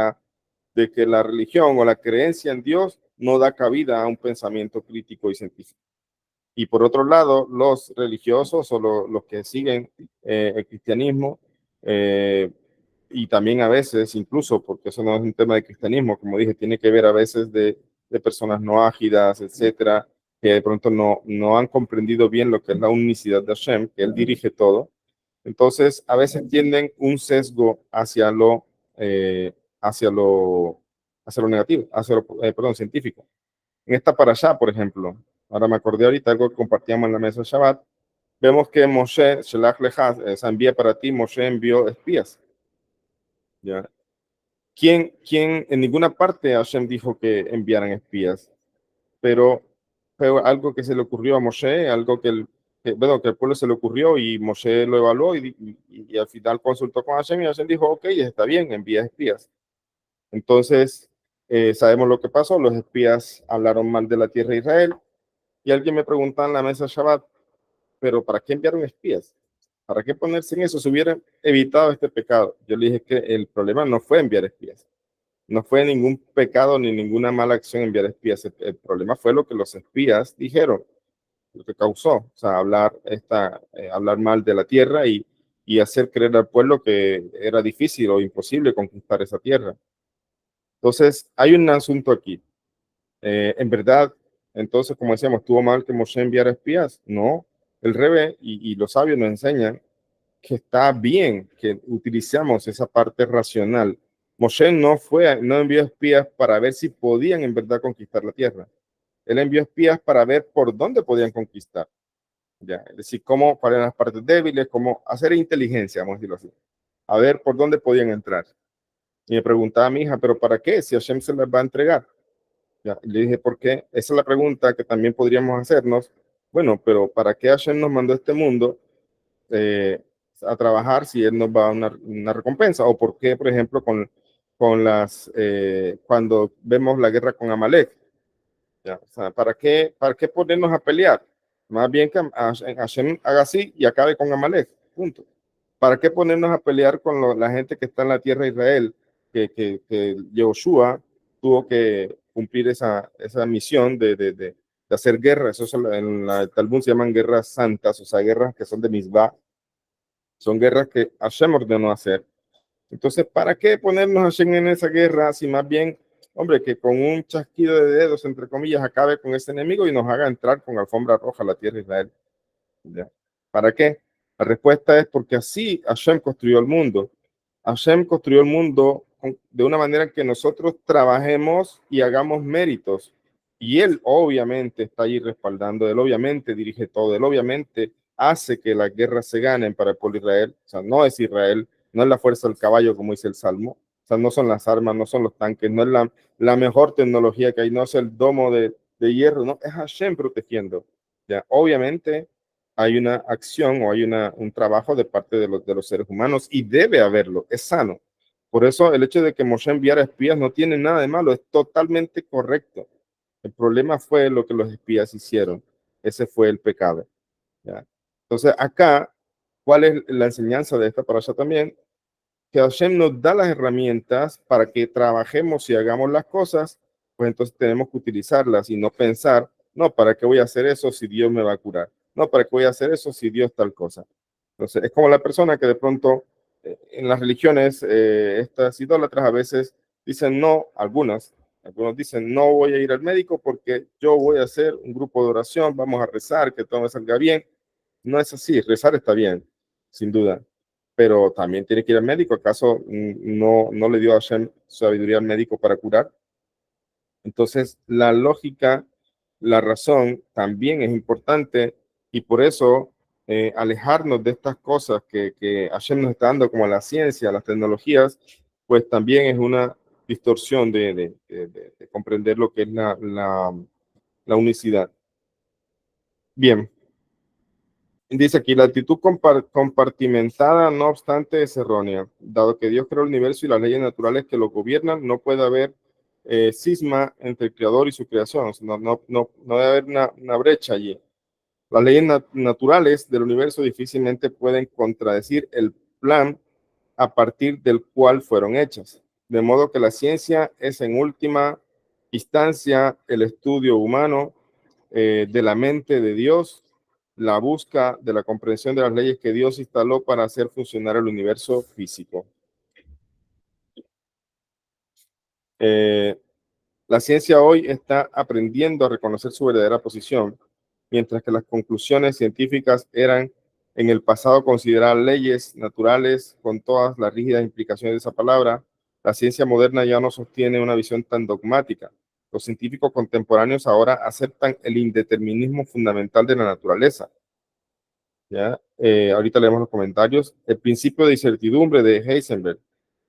la religión o la creencia en Dios no da cabida a un pensamiento crítico y científico. Y por otro lado, los religiosos o los que siguen el cristianismo, eh, y también a veces, incluso, porque eso no es un tema de cristianismo, como dije, tiene que ver a veces de personas no ágidas, etcétera, que de pronto no han comprendido bien lo que es la unicidad de Hashem, que Él dirige todo. Entonces, a veces tienden un sesgo eh, hacia lo, hacia lo negativo, perdón, científico. En esta parashá, por ejemplo, ahora me acordé ahorita algo que compartíamos en la mesa de Shabbat, vemos que Moshe, Shelach Lechaz, envía para ti, Moshe envió espías. ¿Ya? ¿Quién, en ninguna parte Hashem dijo que enviaran espías, pero fue algo que se le ocurrió a Moshe, algo bueno, que al pueblo se le ocurrió y Moshe lo evaluó y al final consultó con Hashem y Hashem dijo, ok, está bien, envía espías. Entonces, sabemos lo que pasó, los espías hablaron mal de la tierra de Israel. Y alguien me preguntaba en la mesa Shabbat, pero ¿para qué enviaron espías? ¿Para qué ponerse en eso? Se hubiera evitado este pecado. Yo le dije que el problema no fue enviar espías. No fue ningún pecado ni ninguna mala acción enviar espías. El problema fue lo que los espías dijeron, lo que causó. O sea, hablar mal de la tierra y hacer creer al pueblo que era difícil o imposible conquistar esa tierra. Entonces, hay un asunto aquí. En verdad, entonces, como decíamos, ¿estuvo mal que Moshe enviara espías? No, el Rebe y los sabios nos enseñan que está bien que utilicemos esa parte racional. Moshe no envió espías para ver si podían en verdad conquistar la tierra. Él envió espías para ver por dónde podían conquistar. ¿Ya? Es decir, cuáles eran las partes débiles, cómo hacer inteligencia, vamos a decirlo así. A ver por dónde podían entrar. Y me preguntaba a mi hija, ¿pero para qué? Si Hashem se les va a entregar. Ya, y le dije, ¿por qué? Esa es la pregunta que también podríamos hacernos. Bueno, pero ¿para qué Hashem nos mandó a este mundo eh, a trabajar si Él nos va a dar una recompensa? ¿O por qué, por ejemplo, cuando vemos la guerra con Amalek? ¿Ya? O sea, para qué ponernos a pelear? Más bien que Hashem haga así y acabe con Amalek. Punto. ¿Para qué ponernos a pelear con la gente que está en la tierra de Israel? Que Yehoshua tuvo que cumplir esa misión de hacer guerra. Eso en el Talmud se llaman guerras santas, o sea, guerras que son de Mizbah, son guerras que Hashem ordenó hacer. Entonces, ¿para qué ponernos a Hashem en esa guerra si más bien, hombre, que con un chasquido de dedos, entre comillas, acabe con ese enemigo y nos haga entrar con alfombra roja a la tierra de Israel? ¿Ya? ¿Para qué? La respuesta es porque así Hashem construyó el mundo. Hashem construyó el mundo de una manera que nosotros trabajemos y hagamos méritos. Y Él obviamente está allí respaldando, Él obviamente dirige todo, Él obviamente hace que las guerras se ganen para el pueblo de Israel. O sea, no es Israel, no es la fuerza del caballo como dice el Salmo. O sea, no son las armas, no son los tanques, no es la mejor tecnología que hay, no es el domo de hierro, no, es Hashem protegiendo. Ya, obviamente hay una acción o hay un trabajo de parte de los seres humanos y debe haberlo, es sano. Por eso el hecho de que Moshe enviara espías no tiene nada de malo, es totalmente correcto. El problema fue lo que los espías hicieron. Ese fue el pecado. ¿Ya? Entonces acá, ¿cuál es la enseñanza de esta parasha también? Que Hashem nos da las herramientas para que trabajemos y hagamos las cosas, pues entonces tenemos que utilizarlas y no pensar, no, ¿para qué voy a hacer eso si Dios me va a curar? No, ¿para qué voy a hacer eso si Dios tal cosa? Entonces, es como la persona que de pronto en las religiones, estas idólatras a veces dicen no, algunos dicen no voy a ir al médico porque yo voy a hacer un grupo de oración, vamos a rezar, que todo me salga bien. No es así, rezar está bien, sin duda, pero también tiene que ir al médico. ¿Acaso no le dio a Hashem sabiduría al médico para curar? Entonces, la lógica, la razón también es importante y por eso alejarnos de estas cosas que Hashem nos está dando, como la ciencia, las tecnologías, pues también es una distorsión de comprender lo que es la unicidad. Bien, dice aquí, la actitud compartimentada, no obstante, es errónea. Dado que Dios creó el universo y las leyes naturales que lo gobiernan, no puede haber cisma entre el creador y su creación. O sea, no debe haber una brecha allí. Las leyes naturales del universo difícilmente pueden contradecir el plan a partir del cual fueron hechas. De modo que la ciencia es en última instancia el estudio humano de la mente de Dios, la busca de la comprensión de las leyes que Dios instaló para hacer funcionar el universo físico. Eh, la ciencia hoy está aprendiendo a reconocer su verdadera posición, mientras que las conclusiones científicas eran en el pasado consideradas leyes naturales con todas las rígidas implicaciones de esa palabra. La ciencia moderna ya no sostiene una visión tan dogmática. Los científicos contemporáneos ahora aceptan el indeterminismo fundamental de la naturaleza. ¿Ya? Ahorita leemos los comentarios. El principio de incertidumbre de Heisenberg.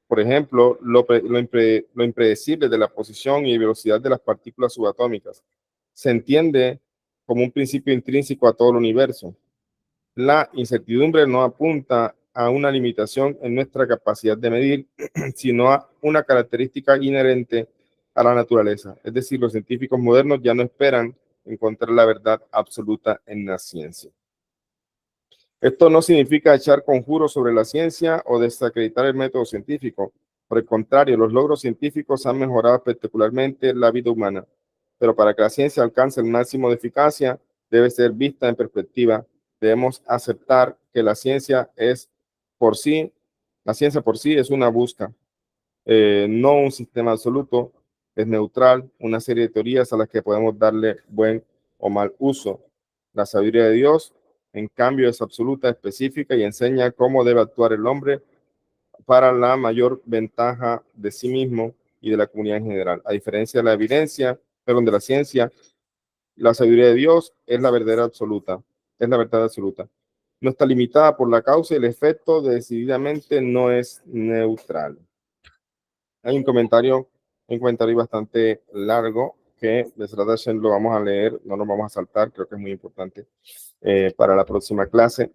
Por ejemplo, lo impredecible de la posición y velocidad de las partículas subatómicas. Se entiende como un principio intrínseco a todo el universo. La incertidumbre no apunta a una limitación en nuestra capacidad de medir, sino a una característica inherente a la naturaleza. Es decir, los científicos modernos ya no esperan encontrar la verdad absoluta en la ciencia. Esto no significa echar conjuros sobre la ciencia o desacreditar el método científico. Por el contrario, los logros científicos han mejorado espectacularmente la vida humana. Pero para que la ciencia alcance el máximo de eficacia, debe ser vista en perspectiva. Debemos aceptar que la ciencia por sí es una busca, no un sistema absoluto, es neutral, una serie de teorías a las que podemos darle buen o mal uso. La sabiduría de Dios, en cambio, es absoluta, específica y enseña cómo debe actuar el hombre para la mayor ventaja de sí mismo y de la comunidad en general. A diferencia de la evidencia, perdón, de la ciencia, la sabiduría de Dios es la verdad absoluta, es la verdad absoluta. No está limitada por la causa y el efecto, decididamente no es neutral. Hay un comentario bastante largo que de lo vamos a leer, no nos vamos a saltar, creo que es muy importante para la próxima clase,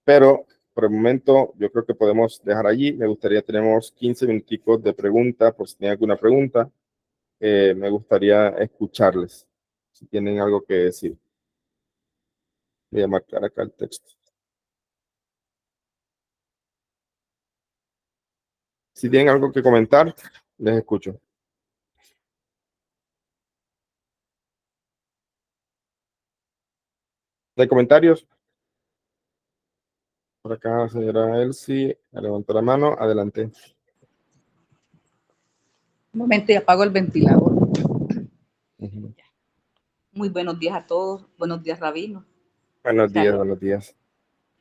pero por el momento yo creo que podemos dejar allí. Me gustaría, tenemos 15 minuticos de pregunta, por si tienen alguna pregunta, me gustaría escucharles, si tienen algo que decir. Voy a marcar acá el texto. Si tienen algo que comentar, les escucho. ¿Hay comentarios? Por acá, señora Elsie, levantó la mano. Adelante. Un momento y apago el ventilador. Uh-huh. Muy buenos días a todos. Buenos días, Rabino. Buenos días, Shalom. buenos días.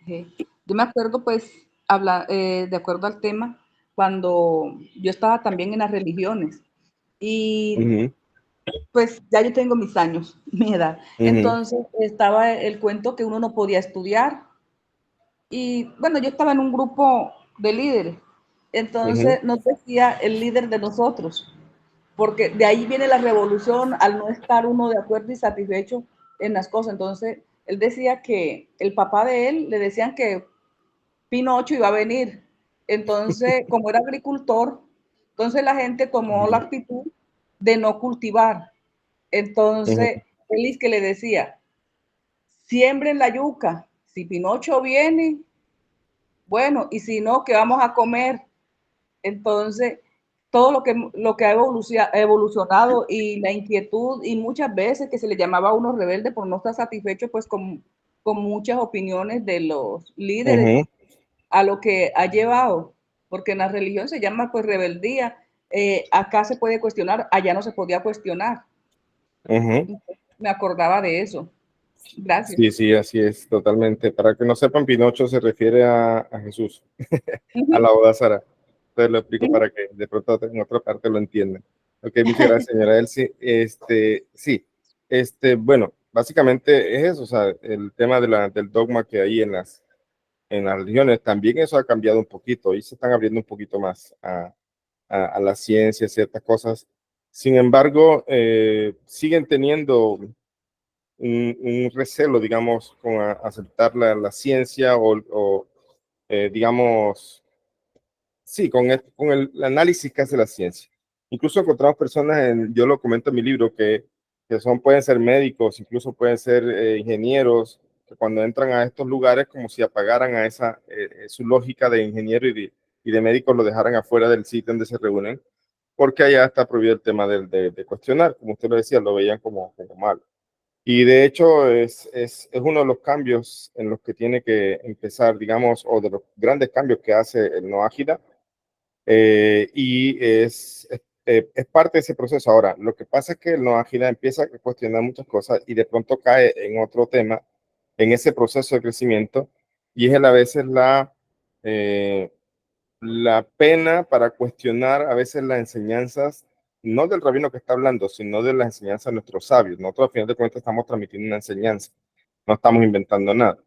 Yo me acuerdo, pues, de acuerdo al tema, cuando yo estaba también en las religiones y Uh-huh. pues ya yo tengo mis años, mi edad. Uh-huh. Entonces estaba el cuento que uno no podía estudiar y bueno, yo estaba en un grupo de líderes. Uh-huh. Entonces nos decía el líder de nosotros, porque de ahí viene la revolución al no estar uno de acuerdo y satisfecho en las cosas. Entonces él decía que el papá de él le decían que Pinocho iba a venir. Entonces, como era agricultor, entonces la gente tomó la actitud de no cultivar. Uh-huh. Entonces, Félix que le decía, siembren la yuca, si Pinocho viene, bueno, y si no, ¿qué vamos a comer? Entonces, todo lo que ha evolucionado y la inquietud y muchas veces que se le llamaba a uno rebelde por no estar satisfecho pues con muchas opiniones de los líderes Uh-huh. a lo que ha llevado, porque en la religión se llama pues rebeldía, acá se puede cuestionar, allá no se podía cuestionar. Uh-huh. Me acordaba de eso. Gracias. Sí, sí, así es, totalmente. Para que no sepan, Pinocho se refiere a Jesús, Uh a -huh. la boda Sara. Entonces lo explico Uh -huh. para que de pronto en otra parte lo entiendan. Ok, muchas gracias, señora Elsie. Sí, bueno, básicamente es eso, o sea, el tema del dogma que hay en las religiones, también eso ha cambiado un poquito y se están abriendo un poquito más a la ciencia, ciertas cosas. Sin embargo, siguen teniendo un recelo, digamos, con aceptar la ciencia digamos, sí, con el análisis que hace la ciencia. Incluso encontramos personas, yo lo comento en mi libro, que pueden ser médicos, incluso pueden ser ingenieros, que cuando entran a estos lugares como si apagaran a su lógica de ingeniero y de médicos lo dejaran afuera del sitio donde se reúnen, porque allá está prohibido el tema de cuestionar, como usted lo decía, lo veían como malo. Y de hecho es uno de los cambios en los que tiene que empezar, digamos, o de los grandes cambios que hace el No Ágida, y es parte de ese proceso. Ahora, lo que pasa es que el No Ágida empieza a cuestionar muchas cosas y de pronto cae en otro tema, en ese proceso de crecimiento, y es a veces eh, la pena para cuestionar a veces las enseñanzas, no del rabino que está hablando, sino de las enseñanzas de nuestros sabios. Nosotros al final de cuentas estamos transmitiendo una enseñanza, no estamos inventando nada.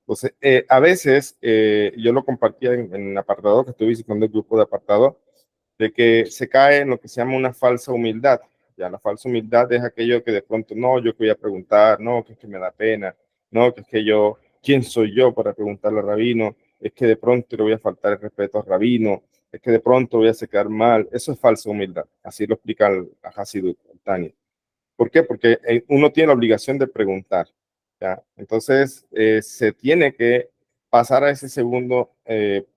Entonces, a veces yo lo compartía en el apartado que estoy visitando el grupo de apartado, de que se cae en lo que se llama una falsa humildad. Ya la falsa humildad es aquello que de pronto, no, yo que voy a preguntar, no, que es que me da pena, no, que es que yo, ¿quién soy yo para preguntarle al rabino? Es que de pronto le voy a faltar el respeto al rabino, es que de pronto voy a quedar mal. Eso es falsa humildad. Así lo explica a Hasidut, Tani. ¿Por qué? Porque uno tiene la obligación de preguntar. ¿Ya? Entonces, se tiene que pasar a ese segundo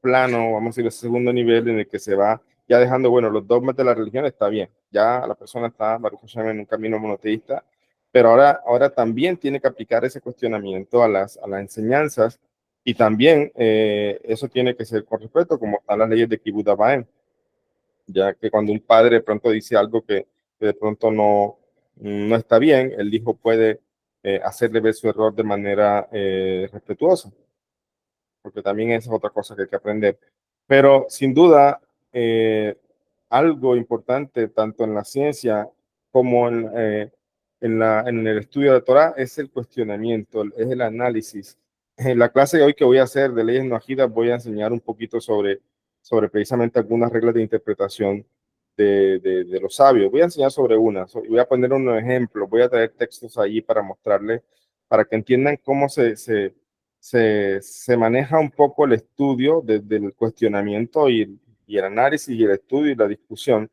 plano, vamos a decir, ese segundo nivel en el que se va ya dejando, bueno, los dogmas de la religión está bien, ya la persona está, Baruch Hashem, en un camino monoteísta, pero ahora también tiene que aplicar ese cuestionamiento a las enseñanzas y también eso tiene que ser con respeto, como están las leyes de Kibbutz Abaem, ya que cuando un padre de pronto dice algo que de pronto no está bien, el hijo puede hacerle ver su error de manera respetuosa, porque también esa es otra cosa que hay que aprender. Pero sin duda, eh, algo importante tanto en la ciencia como en el estudio de la Torah es el cuestionamiento, es el análisis. En la clase de hoy que voy a hacer de leyes no ajidas voy a enseñar un poquito sobre precisamente algunas reglas de interpretación de los sabios. Voy a enseñar sobre una, voy a poner un ejemplo, voy a traer textos allí para mostrarles, para que entiendan cómo se maneja un poco el estudio desde el cuestionamiento y el análisis y el estudio y la discusión.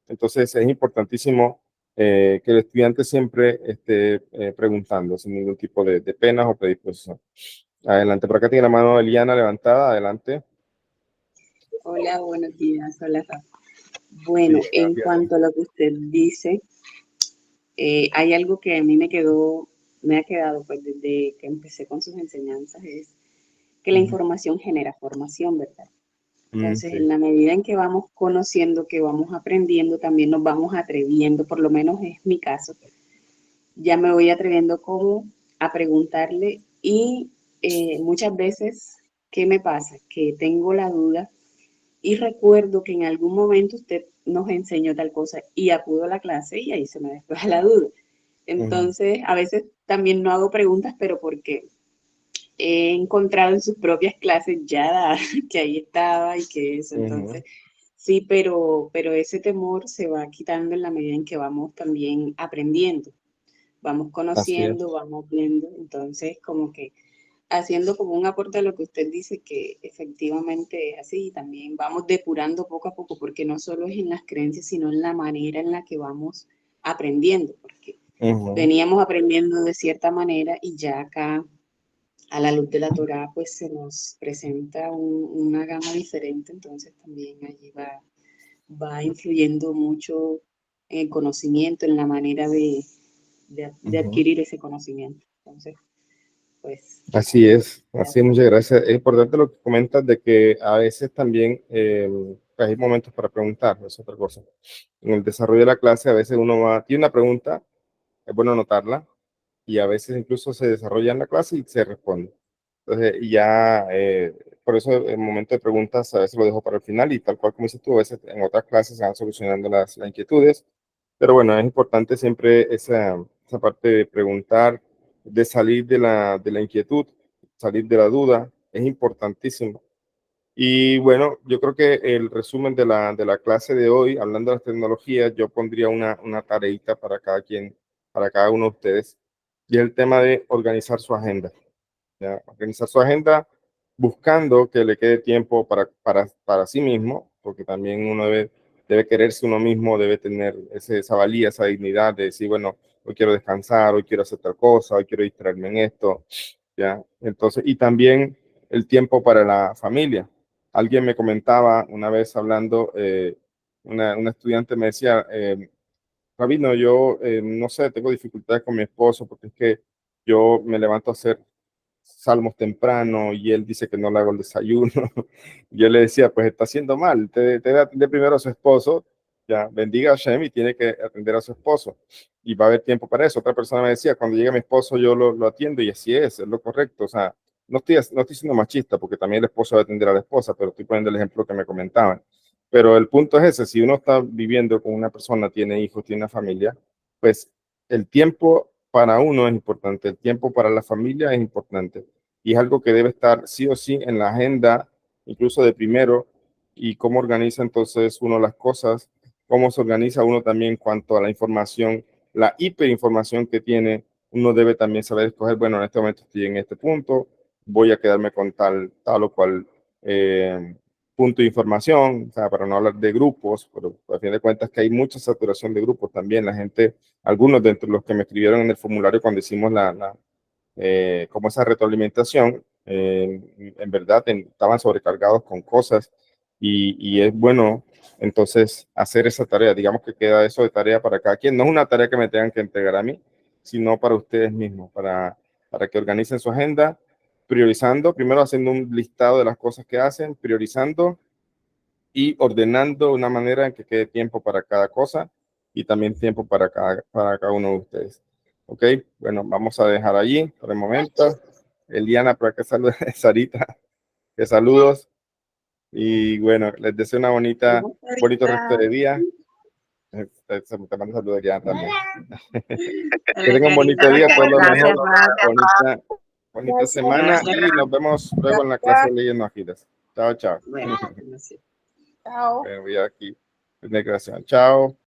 Entonces es importantísimo que el estudiante siempre esté preguntando sin ningún tipo de penas o predisposición. Adelante, por acá tiene la mano Eliana levantada, adelante. Hola, buenos días. Hola, Rafa. Sí, Bueno, en gracias. cuanto a lo que usted dice, hay algo que a mí me quedó me ha quedado pues desde que empecé con sus enseñanzas es que la información genera formación, ¿verdad? Entonces, Sí. en la medida en que vamos conociendo, que vamos aprendiendo, también nos vamos atreviendo, por lo menos es mi caso, ya me voy atreviendo como a preguntarle y muchas veces, ¿qué me pasa? Que tengo la duda y recuerdo que en algún momento usted nos enseñó tal cosa y acudo a la clase y ahí se me despeja la duda. Entonces, a veces también no hago preguntas, pero porque he encontrado en sus propias clases ya que ahí estaba y que eso. Entonces, sí, pero ese temor se va quitando en la medida en que vamos también aprendiendo, vamos Así es. conociendo, vamos viendo. Entonces, como que haciendo como un aporte a lo que usted dice, que efectivamente es así, y también vamos depurando poco a poco, porque no solo es en las creencias, sino en la manera en la que vamos aprendiendo, porque veníamos aprendiendo de cierta manera y ya acá, a la luz de la Torá, pues se nos presenta una gama diferente, entonces también allí va influyendo mucho en el conocimiento, en la manera de adquirir ese conocimiento. Entonces, pues, Así es, ya. muchas gracias. Es importante lo que comentas de que a veces también pues hay momentos para preguntar, no es otra cosa. En el desarrollo de la clase a veces tiene una pregunta, es bueno anotarla, y a veces incluso se desarrolla en la clase y se responde. Entonces, y ya, por eso el momento de preguntas a veces lo dejo para el final y tal cual como dices tú, a veces en otras clases se van solucionando las inquietudes. Pero bueno, es importante siempre esa parte de preguntar, de salir de la inquietud, salir de la duda, es importantísimo. Y bueno, yo creo que el resumen de la clase de hoy, hablando de las tecnologías, yo pondría una tareita para cada quien, para cada uno de ustedes, y es el tema de organizar su agenda. ¿Ya? Organizar su agenda buscando que le quede tiempo para sí mismo, porque también uno debe quererse uno mismo, debe tener esa valía, esa dignidad de decir, bueno, hoy quiero descansar, hoy quiero hacer tal cosa, hoy quiero distraerme en esto, ¿ya? Entonces, y también el tiempo para la familia. Alguien me comentaba una vez hablando, una estudiante me decía, Rabino, yo no sé, tengo dificultades con mi esposo porque es que yo me levanto a hacer salmos temprano y él dice que no le hago el desayuno. Yo le decía, pues está haciendo mal, debe atender primero a su esposo, ya, bendiga a Hashem y tiene que atender a su esposo. Y va a haber tiempo para eso. Otra persona me decía, cuando llega mi esposo yo lo atiendo y así es lo correcto. O sea, no estoy siendo machista porque también el esposo debe atender a la esposa, pero estoy poniendo el ejemplo que me comentaban. Pero el punto es ese, si uno está viviendo con una persona, tiene hijos, tiene una familia, pues el tiempo para uno es importante, el tiempo para la familia es importante y es algo que debe estar sí o sí en la agenda, incluso de primero, y cómo organiza entonces uno las cosas, cómo se organiza uno también en cuanto a la información, la hiperinformación que tiene, uno debe también saber escoger, bueno, en este momento estoy en este punto, voy a quedarme con tal o cual punto de información, o sea, para no hablar de grupos, pero a fin de cuentas que hay mucha saturación de grupos también, la gente, algunos de entre los que me escribieron en el formulario cuando hicimos como esa retroalimentación, en verdad estaban sobrecargados con cosas y es bueno entonces hacer esa tarea, digamos que queda eso de tarea para cada quien, no es una tarea que me tengan que entregar a mí, sino para ustedes mismos, para que organicen su agenda, priorizando, primero haciendo un listado de las cosas que hacen, priorizando y ordenando de una manera en que quede tiempo para cada cosa y también tiempo para cada uno de ustedes. Ok, bueno, vamos a dejar allí por el momento. Eliana, por acá saluda, Sarita, que saludos. Y bueno, les deseo una bonito resto de día. Te mando saludos, Eliana, también. Que Dale, tengan un Karina, bonito día, muchas todo lo gracias, mejor, Rafa. bonita semana Gracias, y nos vemos luego en la clase de leyendo agidas. Chao, chao. bueno, no sé. Chao. Bueno, voy aquí. Gracias. Chao.